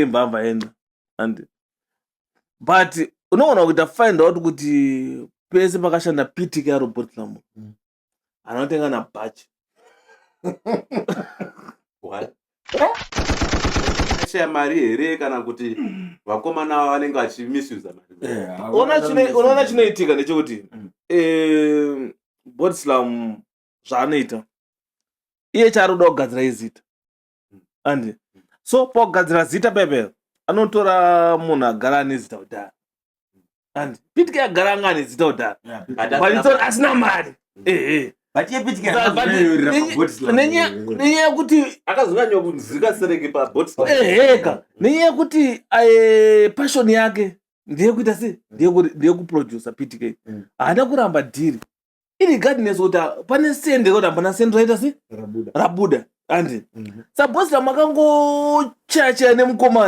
mbamba enda and but unoona kuti afind out kuti pese pakashanda PTK Robot Slam anotenga na batch share mari here kana kuti vakomana vanenge vachimisuse mari. Unaona chinoitika ndechekuti Bot Slam zvaanoita iye charoda kugadzira izita and so pakugadzira zita pepe anotora munhu agara nezita kudhara and PTK agara anga nezita kudhara but asina mari nenyaya yekuti akazonyanya kunzika sereke paBot Slam nenyaya yekuti passion yake ndeyekuita sei ndeyekuproducer PTK haana kuramba dhiri iri gadiness kuti pane sende kuti hapana sende raita sei rabuda and saBot Slam akangochaya nemukomana